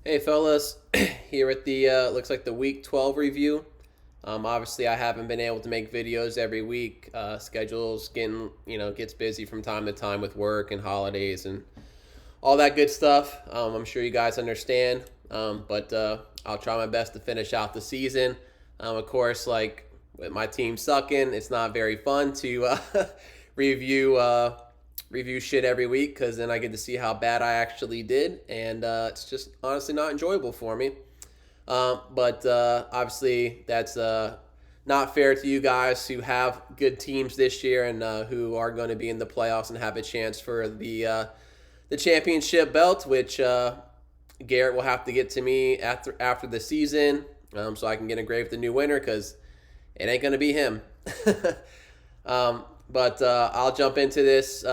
Hey fellas, here at the looks like the week 12 review. Obviously, I haven't been able to make videos every week. Schedules getting gets busy from time to time with work and holidays and all that good stuff. I'm sure you guys understand, but I'll try my best to finish out the season. Of course, like with my team sucking, it's not very fun to review review shit every week because then I get to see how bad I actually did, and it's just honestly not enjoyable for me. But obviously, that's not fair to you guys who have good teams this year and who are going to be in the playoffs and have a chance for the championship belt, which Garrett will have to get to me after the season, so I can get engraved the new winner because it ain't going to be him. But I'll jump into this.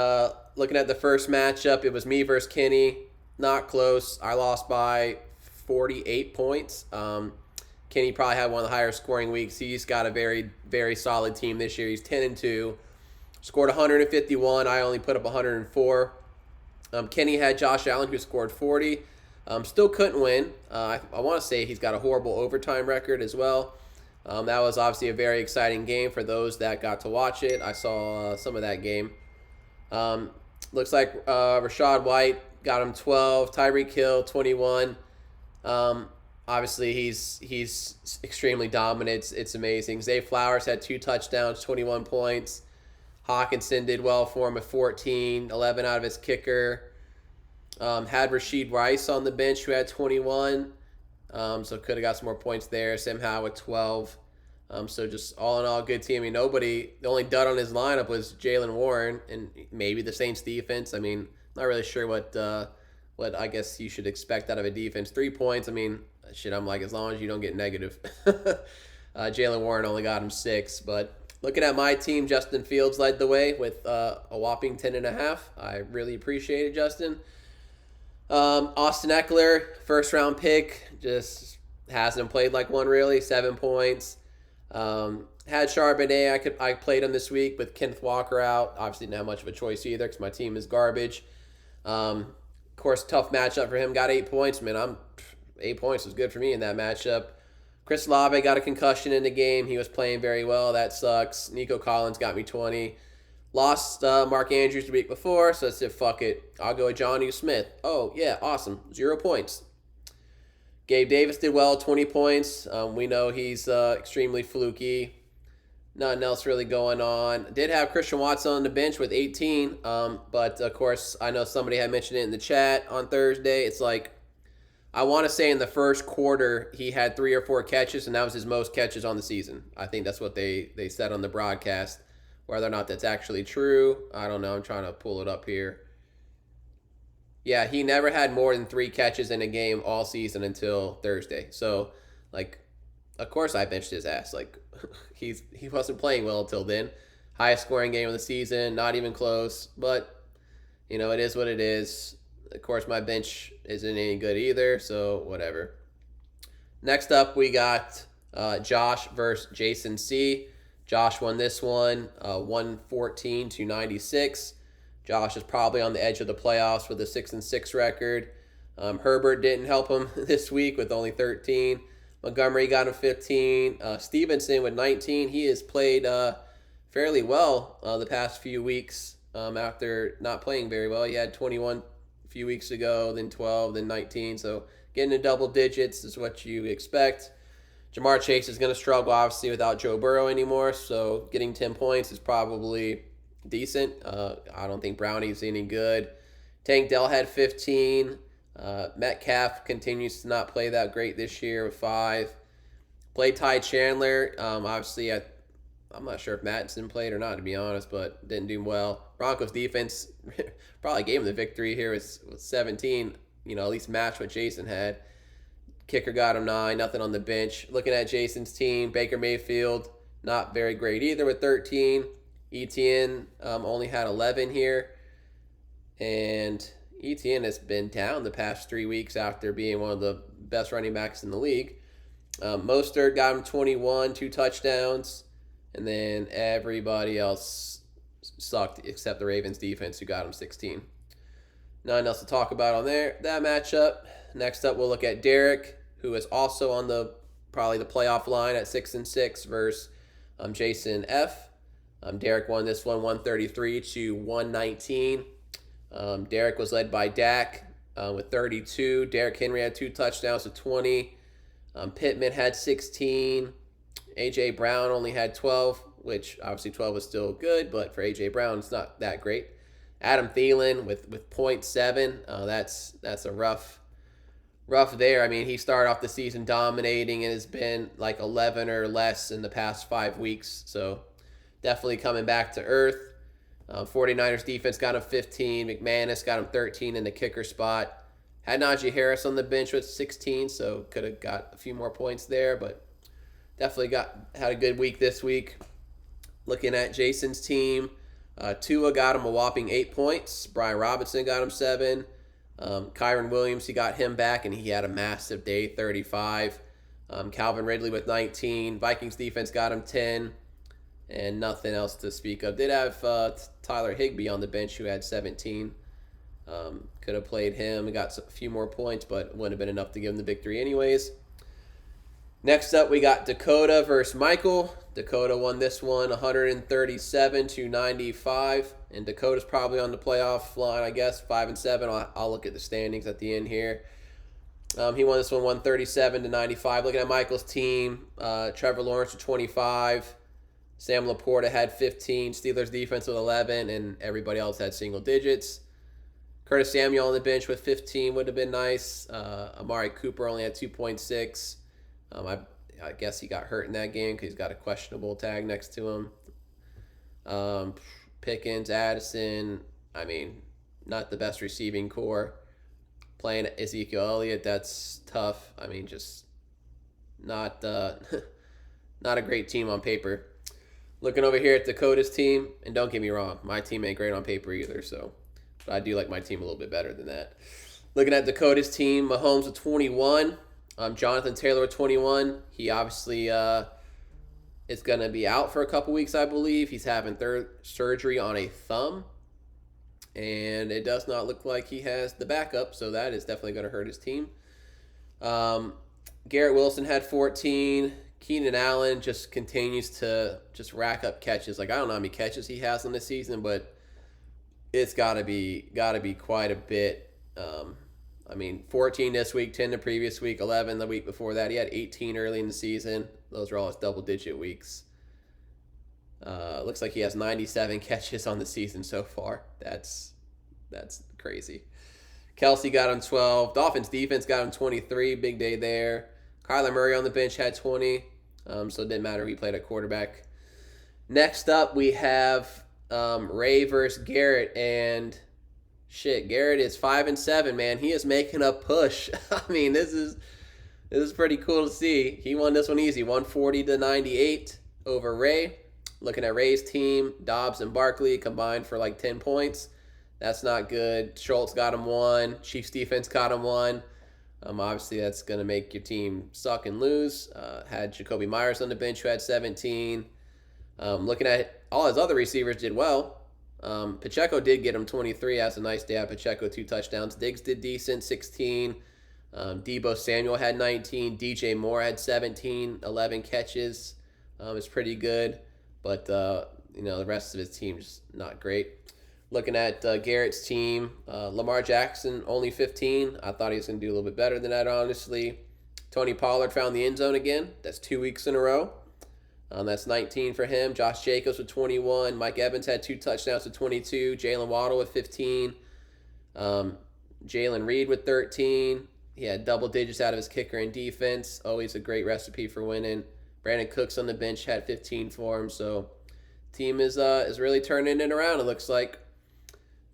Looking at the first matchup, it was me versus Kenny. Not close. I lost by 48 points. Kenny probably had one of the higher scoring weeks. He's got a very, very solid team this year. He's 10-2. Scored 151. I only put up 104. Kenny had Josh Allen, who scored 40. Still couldn't win. I want to say he's got a horrible overtime record as well. That was obviously a very exciting game for those that got to watch it. I saw some of that game. Looks like Rashad White got him 12, Tyreek Hill 21. Obviously, he's extremely dominant. It's amazing. Zay Flowers had 2 touchdowns, 21 points. Hawkinson did well for him at 14, 11 out of his kicker. Had Rashid Rice on the bench who had 21. So could have got some more points there. Sam Howell with 12. So just all in all, good team. I mean, the only dud on his lineup was Jalen Warren and maybe the Saints defense. I mean, not really sure what I guess you should expect out of a defense. 3 points. I mean, shit, I'm like, as long as you don't get negative. Jalen Warren only got him 6. But looking at my team, Justin Fields led the way with a whopping 10.5. I really appreciate it, Justin. Austin Eckler, first round pick, just hasn't played like one really. 7 points. Had Charbonnet. I played him this week with Kenneth Walker out. Obviously didn't have much of a choice either because my team is garbage. Of course, tough matchup for him. Got 8 points. Man, 8 points was good for me in that matchup. Chris Olave got a concussion in the game. He was playing very well. That sucks. Nico Collins got me 20. Lost Mark Andrews the week before, so I said, fuck it. I'll go with Johnny Smith. Oh, yeah, awesome. 0 points. Gabe Davis did well, 20 points. We know he's extremely fluky. Nothing else really going on. Did have Christian Watson on the bench with 18, but of course, I know somebody had mentioned it in the chat on Thursday. It's like, I want to say in the first quarter, he had 3 or 4 catches, and that was his most catches on the season. I think that's what they said on the broadcast. Whether or not that's actually true, I don't know. I'm trying to pull it up here. Yeah, he never had more than 3 catches in a game all season until Thursday. So, like, of course I benched his ass. Like, he wasn't playing well until then. Highest scoring game of the season, not even close. But, it is what it is. Of course, my bench isn't any good either, so whatever. Next up, we got Josh versus Jason C. Josh won this one, 114-96. Josh is probably on the edge of the playoffs with a 6-6 record. Herbert didn't help him this week with only 13. Montgomery got him 15. Stevenson with 19. He has played fairly well the past few weeks after not playing very well. He had 21 a few weeks ago, then 12, then 19. So getting to double digits is what you expect. Jamar Chase is going to struggle, obviously, without Joe Burrow anymore, so getting 10 points is probably decent. I don't think Brownie's any good. Tank Dell had 15. Metcalf continues to not play that great this year with 5. Played Ty Chandler. Obviously, I'm not sure if Mattison played or not, to be honest, but didn't do well. Broncos defense probably gave him the victory here with 17, at least match what Jason had. Kicker got him 9, nothing on the bench. Looking at Jason's team, Baker Mayfield, not very great either with 13. ETN only had 11 here. And ETN has been down the past 3 weeks after being one of the best running backs in the league. Mostert got him 21, 2 touchdowns. And then everybody else sucked except the Ravens defense, who got him 16. Nothing else to talk about on that matchup. Next up, we'll look at Derek, who is also on the probably the playoff line at 6-6 versus Jason F. Derek won this one 133 to 119. Derek was led by Dak with 32. Derrick Henry had 2 touchdowns with 20. Pittman had 16. A.J. Brown only had 12, which obviously 12 is still good, but for A.J. Brown, it's not that great. Adam Thielen with .7. That's a rough there. I mean, he started off the season dominating and has been like 11 or less in the past 5 weeks. So definitely coming back to earth. 49ers defense got him 15. McManus got him 13 in the kicker spot. Had Najee Harris on the bench with 16, so could have got a few more points there, but definitely had a good week this week. Looking at Jason's team, Tua got him a whopping 8 points. Brian Robinson got him 7. Kyron Williams, he got him back, and he had a massive day, 35. Calvin Ridley with 19. Vikings defense got him 10. And nothing else to speak of. Did have Tyler Higbee on the bench, who had 17. Could have played him and got a few more points, but wouldn't have been enough to give him the victory anyways. Next up, we got Dakota versus Michael. Dakota won this one 137 to 95. And Dakota's probably on the playoff line, I guess, 5-7. I'll look at the standings at the end here. He won this one 137 to 95. Looking at Michael's team, Trevor Lawrence with 25. Sam Laporta had 15. Steelers defense with 11. And everybody else had single digits. Curtis Samuel on the bench with 15 would have been nice. Amari Cooper only had 2.6. I guess he got hurt in that game because he's got a questionable tag next to him. Pickens, Addison, I mean, not the best receiving core. Playing Ezekiel Elliott, that's tough. I mean, just not not a great team on paper. Looking over here at Dakota's team, and don't get me wrong, my team ain't great on paper either, so but I do like my team a little bit better than that. Looking at Dakota's team, Mahomes with 21. Jonathan Taylor with 21. He obviously is going to be out for a couple weeks, I believe. He's having third surgery on a thumb, and it does not look like he has the backup, so that is definitely going to hurt his team. Garrett Wilson had 14. Keenan Allen just continues to just rack up catches. Like, I don't know how many catches he has on this season, but it's got to be quite a bit. I mean, 14 this week, 10 the previous week, 11 the week before that. He had 18 early in the season. Those are all his double-digit weeks. Looks like he has 97 catches on the season so far. That's crazy. Kelsey got him 12. Dolphins defense got him 23. Big day there. Kyler Murray on the bench had 20. So it didn't matter who he played at quarterback. Next up, we have Ray versus Garrett, and shit, Garrett is 5-7, man. He is making a push. I mean, this is pretty cool to see. He won this one easy, 140 to 98 over Ray. Looking at Ray's team, Dobbs and Barkley combined for like 10 points. That's not good. Schultz got him 1. Chiefs defense got him 1. Obviously, that's going to make your team suck and lose. Had Jacoby Myers on the bench who had 17. Looking at all his other receivers did well. Pacheco did get him 23. That's a nice day out. Pacheco 2 touchdowns. Diggs did decent, 16. Deebo Samuel had 19. DJ Moore had 17, 11 catches. It's pretty good, but the rest of his team just not great. Looking at Garrett's team, Lamar Jackson only 15. I thought he was going to do a little bit better than that, honestly. Tony Pollard found the end zone again. That's 2 weeks in a row. That's 19 for him. Josh Jacobs with 21. Mike Evans had 2 touchdowns with 22. Jalen Waddle with 15. Jalen Reed with 13. He had double digits out of his kicker and defense. Always a great recipe for winning. Brandon Cooks on the bench had 15 for him. So team is really turning it around, it looks like.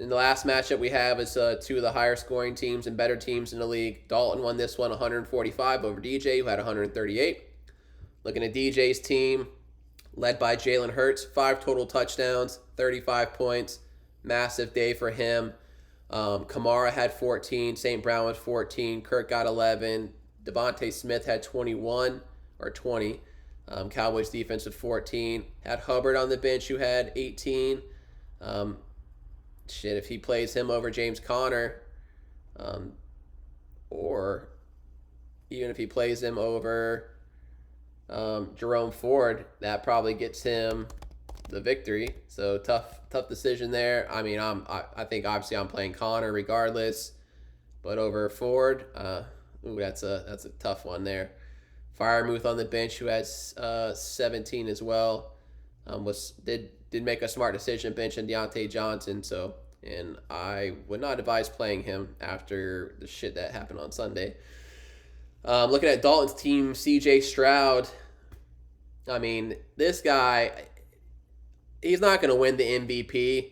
In the last matchup we have is 2 of the higher scoring teams and better teams in the league. Dalton won this one 145 over DJ, who had 138. Looking at DJ's team, led by Jalen Hurts, 5 total touchdowns, 35 points. Massive day for him. Kamara had 14. St. Brown with 14. Kirk got 11. Devontae Smith had 21 or 20. Cowboys defense with 14. Had Hubbard on the bench who had 18. If he plays him over James Conner, or even if he plays him over Jerome Ford, that probably gets him the victory. So tough decision there. I mean, I think obviously I'm playing Connor regardless, but over Ford, that's a tough one there. Firemuth on the bench, who has 17 as well, did make a smart decision benching Deontay Johnson. So, and I would not advise playing him after the shit that happened on Sunday. Looking at Dalton's team, C.J. Stroud. I mean, this guy, he's not going to win the MVP,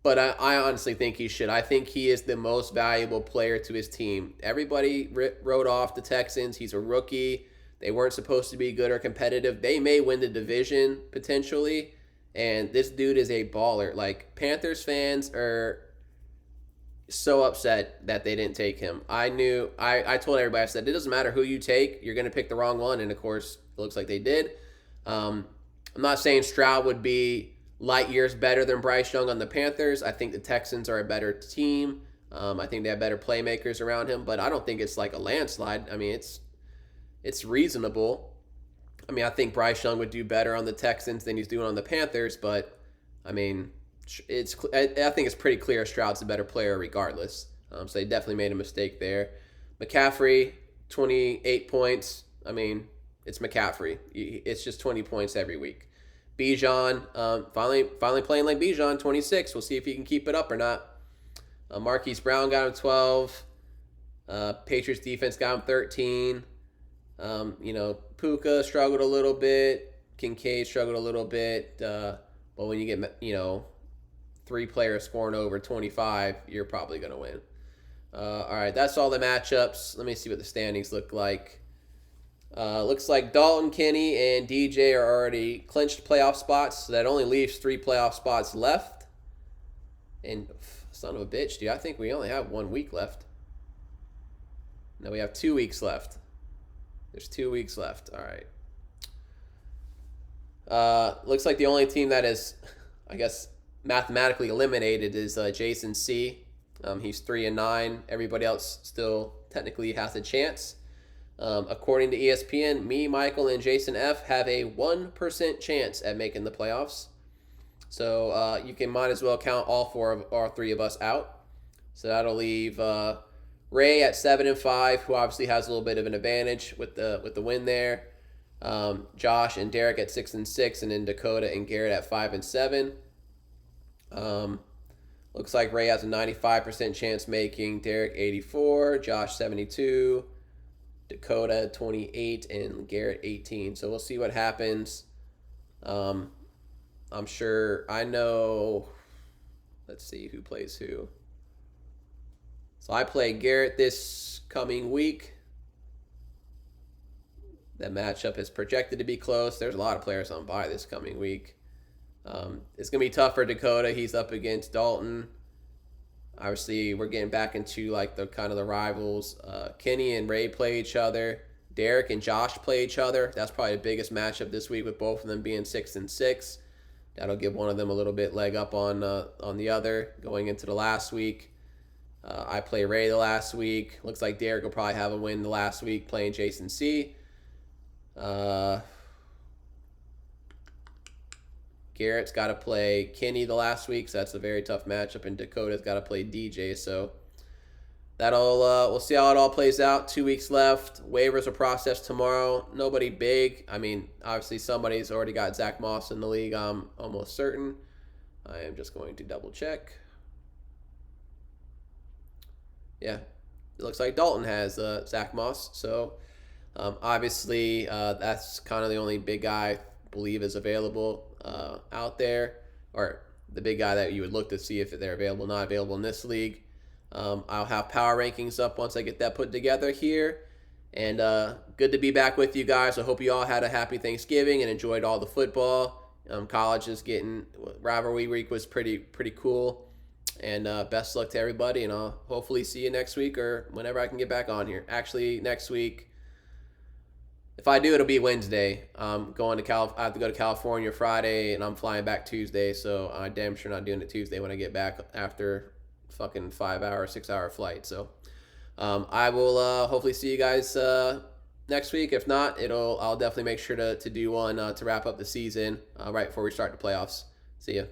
but I honestly think he should. I think he is the most valuable player to his team. Everybody wrote off the Texans. He's a rookie. They weren't supposed to be good or competitive. They may win the division potentially, and this dude is a baller. Like, Panthers fans are so upset that they didn't take him. I told everybody, I said, it doesn't matter who you take, you're going to pick the wrong one, and of course, it looks like they did. I'm not saying Stroud would be light years better than Bryce Young on the Panthers. I think the Texans are a better team. I think they have better playmakers around him, but I don't think it's like a landslide. I mean, it's reasonable. I mean, I think Bryce Young would do better on the Texans than he's doing on the Panthers, but I mean, I think it's pretty clear Stroud's a better player regardless. So they definitely made a mistake there. McCaffrey, 28 points. I mean, it's McCaffrey. It's just 20 points every week. Bijan, finally playing like Bijan, 26. We'll see if he can keep it up or not. Marquise Brown got him 12. Patriots defense got him 13. Puka struggled a little bit. Kincaid struggled a little bit. But when you get, 3 players scoring over 25, you're probably going to win. All right, that's all the matchups. Let me see what the standings look like. Looks like Dalton, Kenny, and DJ are already clinched playoff spots, so that only leaves 3 playoff spots left. And son of a bitch, dude, I think we only have 1 week left. No, we have 2 weeks left. There's 2 weeks left. All right. Looks like the only team that is, I guess, mathematically eliminated is Jason C. He's 3-9. Everybody else still technically has a chance. According to ESPN, me, Michael, and Jason F. have a 1% chance at making the playoffs. So you might as well count all 3 of us out. So that'll leave Ray at 7-5, who obviously has a little bit of an advantage with the win there. Josh and Derek at 6-6, and then Dakota and Garrett at 5-7. Looks like Ray has a 95% chance making. Derek 84, Josh 72. Dakota 28 and Garrett 18. So we'll see what happens. I'm sure I know. Let's see who plays who. So I play Garrett this coming week. That matchup is projected to be close. There's a lot of players on bye this coming week. It's going to be tough for Dakota. He's up against Dalton. Obviously, we're getting back into like the kind of the rivals. Kenny and Ray play each other. Derek and Josh play each other. That's probably the biggest matchup this week with both of them being 6-6. That'll give one of them a little bit leg up on the other going into the last week. I play Ray the last week. Looks like Derek will probably have a win the last week playing Jason C. Garrett's got to play Kenny the last week, so that's a very tough matchup, and Dakota's got to play DJ, so we'll see how it all plays out. 2 weeks left. Waivers are processed tomorrow. Nobody big. I mean, obviously somebody's already got Zach Moss in the league, I'm almost certain. I am just going to double check. Yeah, it looks like Dalton has Zach Moss, so obviously that's kind of the only big guy I believe is available out there, or the big guy that you would look to see if they're available, not available in this league. I'll have power rankings up once I get that put together here. And good to be back with you guys. I hope you all had a happy Thanksgiving and enjoyed all the football. College is getting, rivalry week was pretty cool. And best luck to everybody, and I'll hopefully see you next week or whenever I can get back on here. Actually, next week, if I do, it'll be Wednesday. I'm going to I have to go to California Friday, and I'm flying back Tuesday, so I'm damn sure not doing it Tuesday when I get back after fucking 5-hour, 6-hour flight. So I will hopefully see you guys next week. If not, I'll definitely make sure to do one to wrap up the season right before we start the playoffs. See ya.